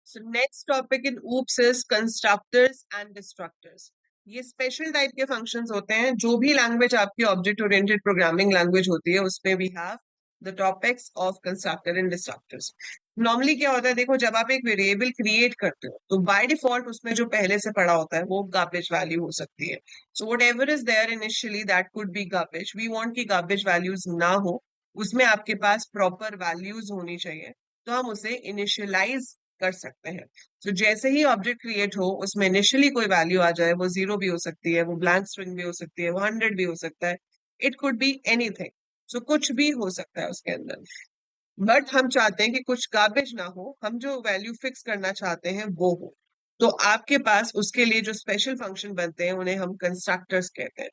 So next topic in OOPS is constructors and destructors. ये special type के functions होते हैं. जो भी लैंग्वेज आपकी ऑब्जेक्ट ओरिएंटेड प्रोग्रामिंग लैंग्वेज होती है उसमें we have the topics of constructor and destructors. Normally क्या होता है, देखो जब आप एक वेरिएबल क्रिएट करते हो तो बाय डिफॉल्ट उसमें जो पहले से पड़ा होता है वो गार्बेज वैल्यू हो सकती है. So whatever is there initially that could be garbage. We want की गार्बेज वैल्यूज ना हो, उसमें आपके पास प्रॉपर वैल्यूज होनी चाहिए, तो हम उसे इनिशियलाइज कर सकते हैं. तो जैसे ही ऑब्जेक्ट क्रिएट हो उसमें इनिशियली कोई वैल्यू आ जाए, वो 0 भी हो सकती है, वो ब्लैंक स्ट्रिंग भी हो सकती है, वो 100 भी हो सकता है. It could be anything. So कुछ भी हो सकता है उसके अंदर. बट हम चाहते हैं कि कुछ गार्बेज ना हो, हम जो वैल्यू फिक्स करना चाहते हैं वो हो. तो आपके पास उसके लिए जो स्पेशल फंक्शन बनते हैं उन्हें हम कंस्ट्रक्टर्स कहते हैं.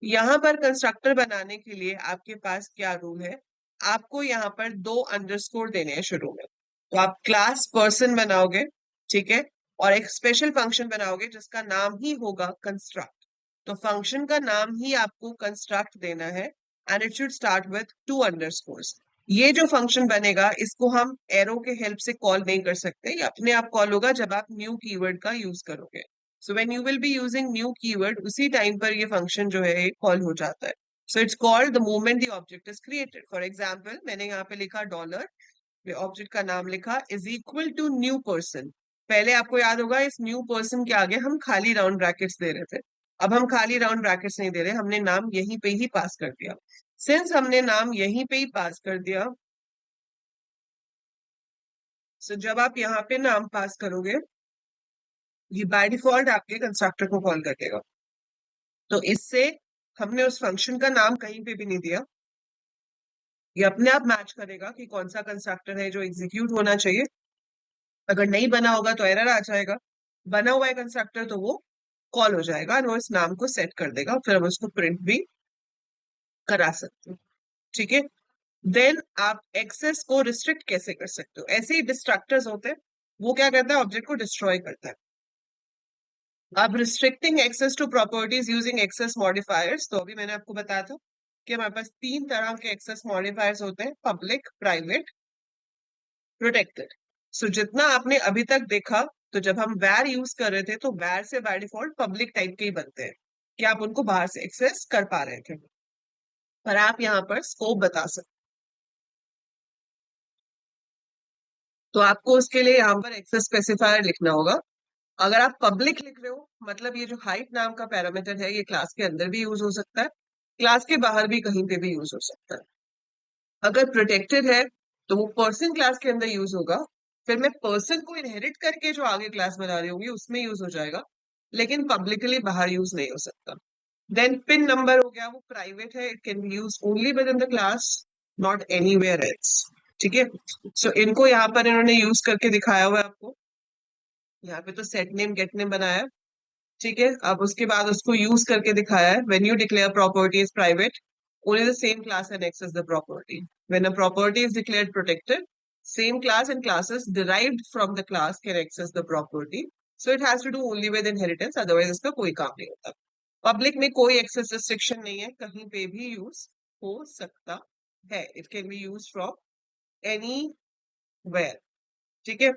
यहाँ पर कंस्ट्रक्टर बनाने के लिए आपके पास क्या रूल है, आपको यहाँ पर 2 अंडरस्कोर देने हैं शुरू में. तो आप क्लास पर्सन बनाओगे, ठीक है, और एक स्पेशल फंक्शन बनाओगे जिसका नाम ही होगा कंस्ट्रक्ट. तो फंक्शन का नाम ही आपको कंस्ट्रक्ट देना है and it should start with 2 underscores. ये जो फंक्शन बनेगा इसको हम एरो के हेल्प से कॉल नहीं कर सकते, ये अपने आप कॉल होगा जब आप न्यू कीवर्ड का यूज करोगे. So when you will be using new keyword उसी टाइम पर ये फंक्शन जो है कॉल हो जाता है. So it's called the moment the object is created. For example मैंने यहाँ पे लिखा डॉलर, ऑब्जेक्ट का नाम लिखा is equal to new person. पहले आपको याद होगा इस न्यू पर्सन के आगे हम खाली राउंड ब्रैकेट्स दे रहे थे. अब हम खाली राउंड ब्रैकेट्स नहीं दे रहे, हमने नाम यहीं पे ही पास कर दिया. सिंस हमने नाम यहीं पे ही पास कर दिया, सो जब आप यहाँ पे नाम पास करोगे ये बाय डिफॉल्ट आपके कंस्ट्रक्टर को कॉल कर देगा. तो इससे हमने उस फंक्शन का नाम कहीं पे भी नहीं दिया, ये अपने आप मैच करेगा कि कौन सा कंस्ट्रक्टर है जो एग्जीक्यूट होना चाहिए. अगर नहीं बना होगा तो एरर आ जाएगा, बना हुआ है कंस्ट्रक्टर तो वो कॉल हो जाएगा और वो इस नाम को सेट कर देगा, फिर हम उसको प्रिंट भी करा सकते हैं. ठीक है. देन आप एक्सेस को रिस्ट्रिक्ट कैसे कर सकते हो, ऐसे ही डिस्ट्रक्टर्स होते हैं. वो क्या करता है, ऑब्जेक्ट को डिस्ट्रॉय करता है. अब restricting access to properties using access modifiers, तो अभी मैंने आपको बताया था कि हमारे पास 3 तरह के एक्सेस मॉडिफायर्स होते हैं, पब्लिक, प्राइवेट, प्रोटेक्टेड. सो जितना आपने अभी तक देखा, तो जब हम वैर यूज कर रहे थे तो वैर से बाय डिफॉल्ट पब्लिक टाइप के ही बनते हैं कि आप उनको बाहर से एक्सेस कर पा रहे थे. पर आप यहाँ पर स्कोप बता सकते, तो आपको उसके लिए यहाँ पर एक्सेस स्पेसिफायर लिखना होगा. अगर आप पब्लिक लिख रहे हो मतलब ये जो हाइट नाम का पैरामीटर है ये क्लास के अंदर भी यूज हो सकता है, क्लास के बाहर भी कहीं पे भी यूज हो सकता है. अगर प्रोटेक्टेड है तो वो पर्सन क्लास के अंदर यूज होगा, फिर मैं पर्सन को इनहेरिट करके जो आगे क्लास बना रही होंगी उसमें यूज हो जाएगा, लेकिन पब्लिकली बाहर यूज नहीं हो सकता. देन पिन नंबर हो गया, वो प्राइवेट है, it can be use only with in the class, not anywhere else. ठीक है. सो इनको यहाँ पर इन्होंने यूज करके दिखाया हुआ है आपको. यहाँ पे तो सेट नेम गेट नेम बनाया है. ठीक है. अब उसके बाद उसको यूज करके दिखाया है, when you declare property is private only the same class can access the property. When a property is declared protected, same class and classes derived from the class can access the property. So it has to do only with inheritance, otherwise इसका कोई काम नहीं होता. Public में कोई access restriction नहीं है, कहीं पे भी यूज हो सकता है. It can be use from anywhere. ठीक है.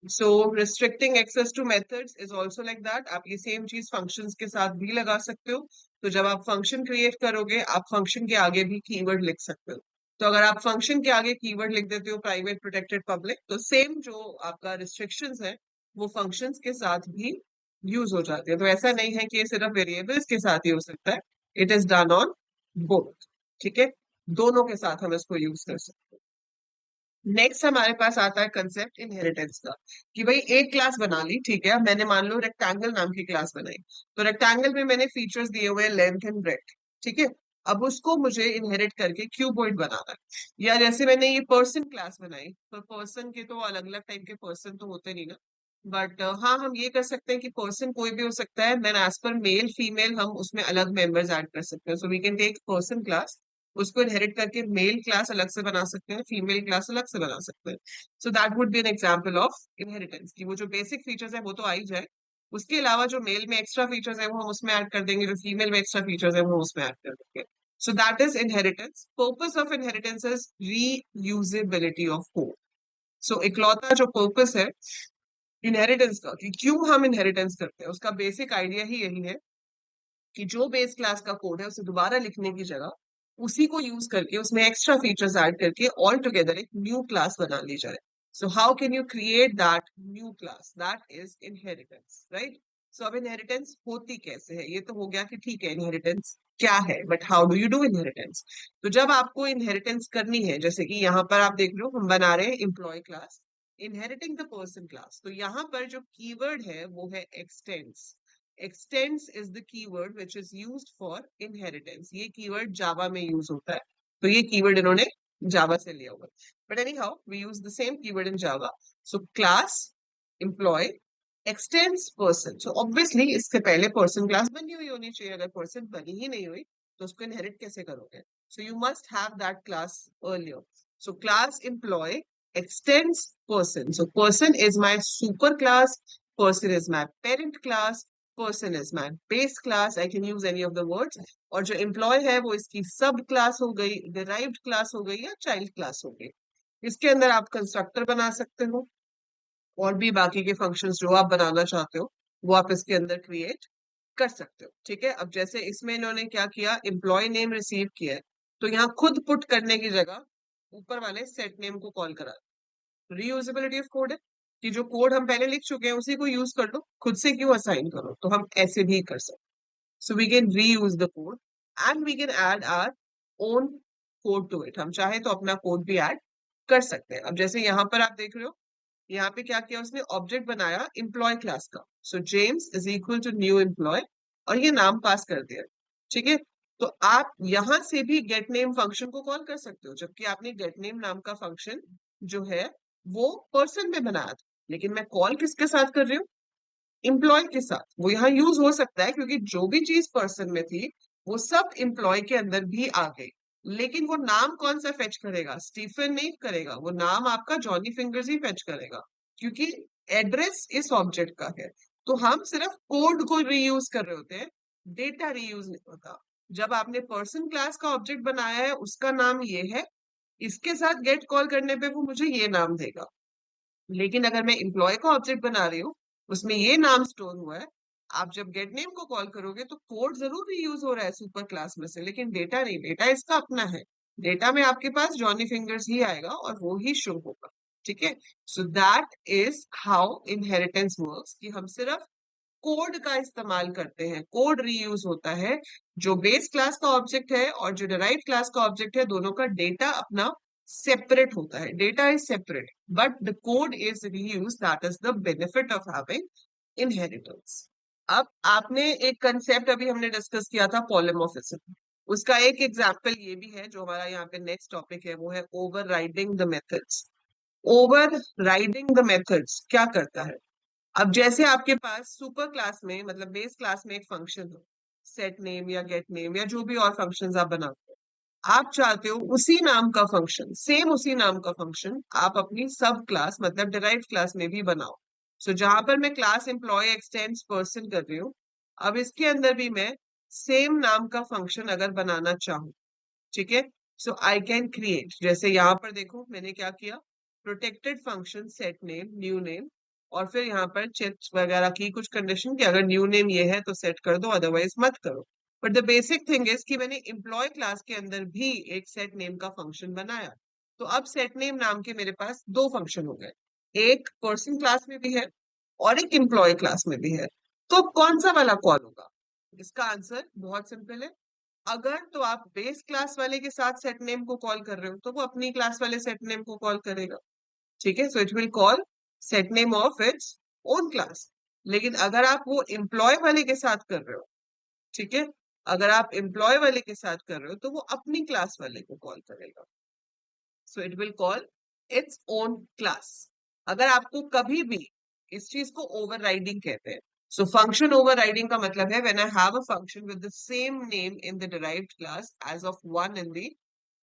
So restricting access to methods is also like that. आप ये सेम चीज फंक्शंस के साथ भी लगा सकते हो. तो जब आप फंक्शन क्रिएट करोगे आप फंक्शन के आगे भी कीवर्ड लिख सकते हो. तो अगर आप फंक्शन के आगे कीवर्ड लिख देते हो प्राइवेट, प्रोटेक्टेड, पब्लिक, तो सेम जो आपका रिस्ट्रिक्शंस है वो फंक्शंस के साथ भी यूज हो जाते हैं. तो ऐसा नहीं है कि ये सिर्फ वेरिएबल्स के साथ ही हो सकता है, it is done on both. ठीक है. दोनों के साथ हम इसको यूज कर सकते हैं. नेक्स्ट हमारे पास आता है कंसेप्ट इनहेरिटेंस का, कि भाई एक क्लास बना ली, ठीक है, अब मैंने मान लो रेक्टेंगल नाम की क्लास बनाई. तो रेक्टेंगल में मैंने फीचर्स दिए हुए लेंथ एंड ब्रेड्थ. ठीक है. अब उसको मुझे इनहेरिट करके क्यूबॉइड बनाना है. या जैसे मैंने ये पर्सन क्लास बनाई, तो पर्सन के तो अलग अलग टाइप के पर्सन तो होते नहीं ना. बट हाँ, हम ये कर सकते हैं कि पर्सन कोई भी हो सकता है, देन एज पर मेल फीमेल हम उसमें अलग मेंबर्स ऐड कर सकते हैं. So we can take person class, उसको इनहेरिट करके मेल क्लास अलग से बना सकते हैं, फीमेल क्लास अलग से बना सकते हैं. So that would be an example of inheritance, कि वो जो बेसिक फीचर्स है वो तो आ ही जाए, उसके अलावा जो मेल में एक्स्ट्रा फीचर्स है वो हम उसमें ऐड कर देंगे, जो फीमेल में एक्स्ट्रा फीचर्स है वो उसमें ऐड कर देंगे. So that is inheritance. Purpose of inheritance is reusability of code. So इकलौता जो पर्पस है इनहेरिटेंस का, कि क्यों हम इनहेरिटेंस करते हैं, उसका बेसिक आइडिया ही यही है कि जो बेस क्लास का कोड है उसे दोबारा लिखने की जगह उसी को यूज करके उसमें एक्स्ट्रा फीचर्स ऐड करके ऑल टुगेदर एक न्यू क्लास बना ली जाए. So how can you create that new class? That is inheritance, right? So अब इनहेरिटेंस होती कैसे है? ये तो हो गया कि ठीक है इनहेरिटेंस क्या है, but how do you do inheritance? तो जब आपको इनहेरिटेंस करनी है, जैसे कि यहाँ पर आप देख लो हम बना रहे हैं employee class, inheriting the person class, तो यहाँ पर जो कीवर्ड है वो है x tends. extends is the keyword which is used for inheritance. ये keyword java में use होता है, तो ये keyword इन्होंने java से लिया हुआ है. But anyhow we use the same keyword in java. So class employee extends person. So obviously इससे पहले person class बनी हुई होनी चाहिए. अगर person बनी ही नहीं हुई तो उसको inherit कैसे करोगे? So you must have that class earlier. So class employee extends person. So person is my super class, person is my parent class, person is my base class. I can use any of the words. और जो employ है वो इसकी सब class हो गई, derived class हो गई या चाइल्ड क्लास हो गई. इसके अंदर आप कंस्ट्रक्टर बना सकते हो और भी बाकी के फंक्शंस जो आप बनाना चाहते हो वो आप इसके अंदर क्रिएट कर सकते हो. ठीक है, अब जैसे इसमें इन्होंने क्या किया, एम्प्लॉय नेम रिसीव किया है, तो यहाँ खुद पुट करने की जगह ऊपर वाले सेट नेम को कॉल करा. रीयूजेबिलिटी ऑफ कोड है कि जो कोड हम पहले लिख चुके हैं उसी को यूज कर लो, खुद से क्यों असाइन करो, तो हम ऐसे भी कर सकते. So we can reuse the code and we can add our own code to it. हम चाहे तो अपना कोड भी ऐड कर सकते हैं. अब जैसे यहाँ पर आप देख रहे हो, यहाँ पे क्या किया उसने, ऑब्जेक्ट बनाया एम्प्लॉय क्लास का. So James is equal to new employee और ये नाम पास कर दिया. ठीक है, तो आप यहां से भी गेट नेम फंक्शन को कॉल कर सकते हो, जबकि आपने गेट नेम नाम का फंक्शन जो है वो पर्सन में बनाया था, लेकिन मैं कॉल किसके साथ कर रही हूँ, एम्प्लॉय के साथ. वो यहाँ यूज हो सकता है क्योंकि जो भी चीज पर्सन में थी वो सब एम्प्लॉय के अंदर भी आ गई, लेकिन वो नाम कौन सा फेच करेगा, स्टीफन नहीं करेगा, वो नाम आपका जॉनी फिंगर्स ही फेच करेगा क्योंकि एड्रेस इस ऑब्जेक्ट का है. तो हम सिर्फ कोड को रीयूज कर रहे होते हैं, डेटा रीयूज नहीं होता. जब आपने पर्सन क्लास का ऑब्जेक्ट बनाया है उसका नाम ये है, इसके साथ गेट कॉल करने पे वो मुझे ये नाम देगा. लेकिन अगर मैं एम्प्लॉय का ऑब्जेक्ट बना रही हूँ उसमें ये नाम स्टोर हुआ है, आप जब गेट नेम को कॉल करोगे तो कोड जरूर रीयूज हो रहा है सुपर क्लास में से, लेकिन डेटा नहीं, डेटा इसका अपना है. डेटा में आपके पास जॉनी फिंगर्स ही आएगा और वो ही शो होगा. ठीक है, सो that is how inheritance works, कि हम सिर्फ कोड का इस्तेमाल करते हैं, कोड रीयूज होता है. जो बेस क्लास का ऑब्जेक्ट है और जो डिराइव क्लास का ऑब्जेक्ट है दोनों का डेटा अपना सेपरेट होता है. Data is separate but the code is reuse. That is the benefit of having inheritance. अब आपने एक कंसेप्ट अभी हमने डिस्कस किया था पॉलीमॉर्फिज्म, उसका एक एग्जांपल ये भी है जो हमारा यहाँ पे नेक्स्ट टॉपिक है, वो है overriding the methods. Overriding the methods क्या करता है? अब जैसे आपके पास सुपर क्लास में मतलब बेस क्लास में एक फंक्शन हो, सेट नेम या गेट नेम या जो भी और फंक्शंस आप बनाते हो, आप चाहते हो उसी नाम का फंक्शन, सेम उसी नाम का फंक्शन आप अपनी सब क्लास मतलब डिराइव्ड क्लास में भी बनाओ. सो जहां पर मैं क्लास एम्प्लॉय एक्सटेंड्स पर्सन कर रही हूँ, अब इसके अंदर भी मैं सेम नाम का फंक्शन अगर बनाना चाहूँ, ठीक है, सो आई कैन क्रिएट. जैसे यहाँ पर देखो मैंने क्या किया, protected function set name new name, और फिर यहाँ पर चेक वगैरह की कुछ कंडीशन कि अगर न्यू नेम ये है तो सेट कर दो अदरवाइज मत करो. But the basic thing is कि मैंने एम्प्लॉय क्लास के अंदर भी एक सेट नेम का फंक्शन बनाया. तो अब सेट नेम नाम के मेरे पास दो फंक्शन हो गए, एक पर्सन क्लास में भी है और एक एम्प्लॉय क्लास में भी है. तो अब कौन सा वाला कॉल होगा? इसका आंसर बहुत सिंपल है. अगर तो आप बेस क्लास वाले के साथ सेट नेम को कॉल कर रहे हो तो वो अपनी क्लास वाले सेट नेम को कॉल करेगा. ठीक है, so it will call set name of its own class. लेकिन अगर आप वो एम्प्लॉय वाले के साथ कर रहे हो, ठीक है, अगर आप एम्प्लॉय वाले के साथ कर रहे हो तो वो अपनी क्लास वाले को कॉल करेगा. So it will call its own class. अगर आपको कभी भी इस चीज को ओवरराइडिंग कहते हैं. सो फंक्शन ओवरराइडिंग का मतलब है when I have a function with the same name in the derived class as of one in the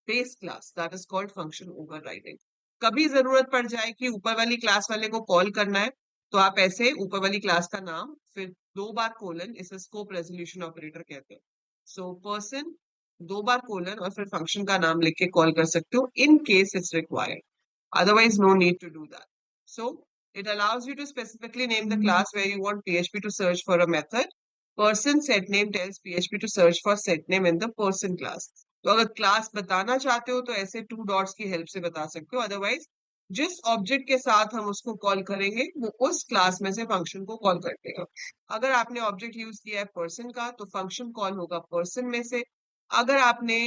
base class, that is called function overriding. कभी जरूरत पड़ जाए कि ऊपर वाली क्लास वाले को कॉल करना है तो आप ऐसे ऊपर वाली क्लास का नाम फिर दो बार कोलन, इसे स्कोप रेजोल्यूशन ऑपरेटर कहते हैं. सो पर्सन दो बार कोलन और फिर फंक्शन का नाम लिख के कॉल कर सकते हो in case it's required, otherwise no need to do that. So It allows you to specifically name the class where you want PHP to search for a method. Person set name tells PHP to search for set name in the person class. तो अगर class बताना चाहते हो तो ऐसे to dots की help से बता सकते हो, अदरवाइज जिस ऑब्जेक्ट के साथ हम उसको कॉल करेंगे वो उस क्लास में से फंक्शन को कॉल कर देगा। अगर आपने ऑब्जेक्ट यूज किया है पर्सन का तो फंक्शन कॉल होगा पर्सन में से। अगर आपने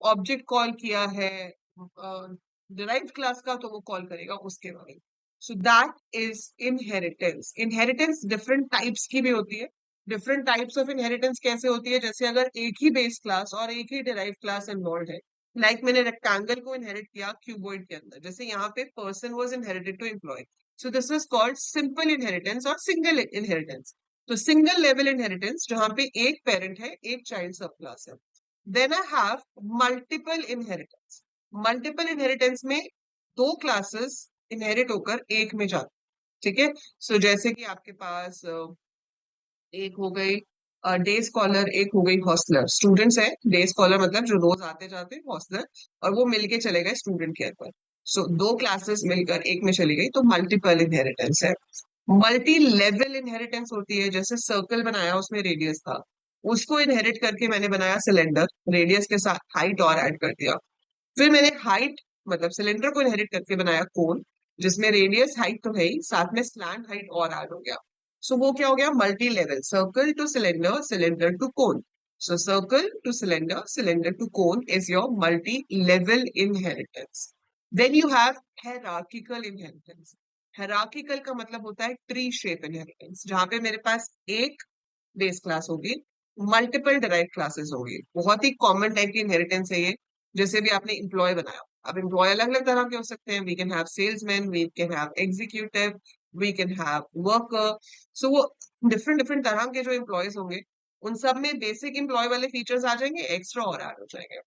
ऑब्जेक्ट कॉल किया है डिराइव्ड क्लास का तो वो कॉल करेगा उसके बारे में। सो that is inheritance. Inheritance different types की भी होती है। डिफरेंट टाइप्स ऑफ इनहेरिटेंस कैसे होती है, जैसे अगर एक ही बेस क्लास और एक ही डिराइव क्लास इन्वॉल्व है, लाइक मैंने रेक्टेंगल को इनहेरिट किया क्यूबॉइड के अंदर, जैसे यहाँ पे person was inherited to employee, so this was called simple inheritance और सिंगल इनहेरिटेंस। तो सिंगल लेवल इनहेरिटेंस जहाँ पे एक पेरेंट है एक चाइल्ड सब क्लास है। Then I have multiple inheritance. Multiple inheritance में दो क्लासेस इनहेरिट होकर एक में जाते, ठीक है। सो जैसे कि आपके पास एक हो गई डे स्कॉलर, एक हो गई हॉस्टलर। स्टूडेंट्स है, डे स्कॉलर मतलब जो रोज आते जाते, हॉस्टलर और वो मिलके चले गए स्टूडेंट केयर पर। सो दो क्लासेस मिलकर एक में चली गई तो मल्टीपल इनहेरिटेंस है। मल्टी लेवल इनहेरिटेंस होती है, जैसे सर्कल बनाया उसमें रेडियस था, उसको इनहेरिट करके मैंने बनाया सिलेंडर, रेडियस के साथ हाइट और ऐड कर दिया। फिर मैंने हाइट मतलब सिलेंडर को इनहेरिट करके बनाया कोन, जिसमें रेडियस हाइट तो है ही, साथ में स्लैंट हाइट और ऐड हो गया। सो वो क्या हो गया, multi level, circle to cylinder, cylinder to cone. So circle to cylinder, cylinder to cone is your multi level inheritance. Then you have hierarchical inheritance. Hierarchical का मतलब होता है ट्री शेप इनहेरिटेंस, जहां पे मेरे पास एक बेस क्लास होगी, multiple derive classes होंगी। बहुत ही कॉमन टाइप की इनहेरिटेंस है ये। जैसे भी आपने एम्प्लॉय बनाया, अब एम्प्लॉय अलग अलग तरह के हो सकते हैं। We can have salesman, we can have executive, we can have worker. So वो डिफरेंट डिफरेंट तरह के जो एम्प्लॉयज होंगे उन सब में बेसिक एम्प्लॉय वाले फीचर्स आ जाएंगे, एक्स्ट्रा और ऐड हो जाएंगे।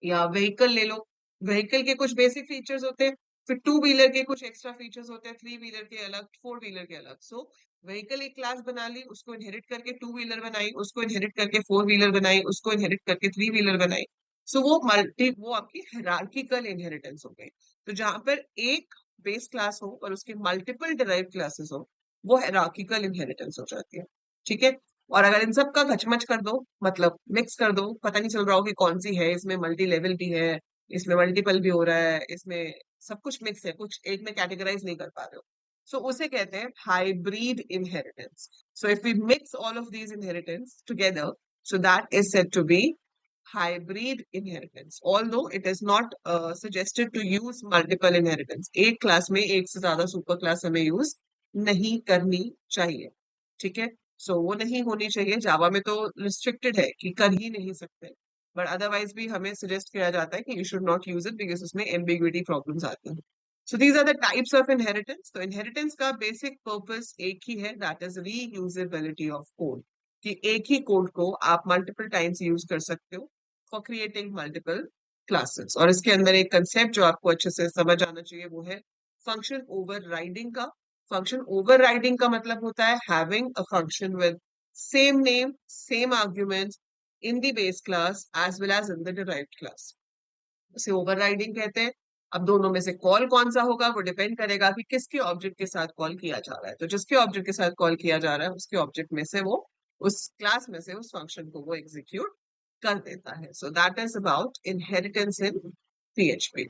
या व्हीकल ले लो, व्हीकल के कुछ बेसिक फीचर्स होते हैं, फिर टू व्हीलर के कुछ एक्स्ट्रा फीचर्स होते हैं, थ्री व्हीलर के अलग, फोर व्हीलर के अलग। सो व्हीकल एक क्लास बना ली, उसको इनहेरिट करके टू व्हीलर बनाई, उसको इनहेरिट करके फोर व्हीलर बनाई, उसको इनहेरिट करके थ्री व्हीलर बनाई। सो वो आपकी हायरार्किकल इनहेरिटेंस हो गई। तो जहां पर एक बेस क्लास हो और उसके मल्टीपल डिराइव क्लासेस हो, वो हायरार्किकल इनहेरिटेंस हो जाती है, ठीक है। और अगर इन सब का घचमच कर दो, मतलब मिक्स कर दो, पता नहीं चल रहा हो कि कौन सी है, इसमें मल्टी लेवल भी है, इसमें मल्टीपल भी हो रहा है, इसमें सब कुछ मिक्स है, कुछ एक में कैटेगराइज नहीं कर पा रहे हो, सो उसे कहते हैं hybrid inheritance. So if we mix all of these inheritance together, so that is said to be hybrid inheritance, although it is not suggested to use multiple inheritance। एक क्लास में एक से ज्यादा सुपर क्लास हमें use नहीं करनी चाहिए, ठीक है। सो वो नहीं होनी चाहिए, जावा में तो रिस्ट्रिक्टेड है कि कर ही नहीं सकते, बट अदरवाइज भी हमें सजेस्ट किया जाता है कि you should not use it because उसमें एम्बिग्विटी प्रॉब्लम्स आती हैं। So these are the types of inheritance. तो इनहेरिटेंस का बेसिक पर्पस एक ही है, that is reusability of code, कि एक ही कोड को आप मल्टीपल टाइम्स यूज कर सकते हो फॉर क्रिएटिंग मल्टीपल क्लासेस। और इसके अंदर एक कंसेप्ट जो आपको अच्छे से समझ आना चाहिए वो है फंक्शन ओवरराइडिंग का। फंक्शन ओवरराइडिंग का मतलब होता है having a function with same name, same argument in the base class as well as in the derived class, उसे ओवरराइडिंग कहते हैं। अब दोनों में से कॉल कौन सा होगा वो डिपेंड करेगा कि किसके ऑब्जेक्ट के साथ कॉल किया जा रहा है। तो जिसके ऑब्जेक्ट के साथ कॉल किया जा रहा है उसके ऑब्जेक्ट में से वो उस क्लास में से उस फंक्शन को वो एग्जीक्यूट कर देता है। सो that is about inheritance in PHP.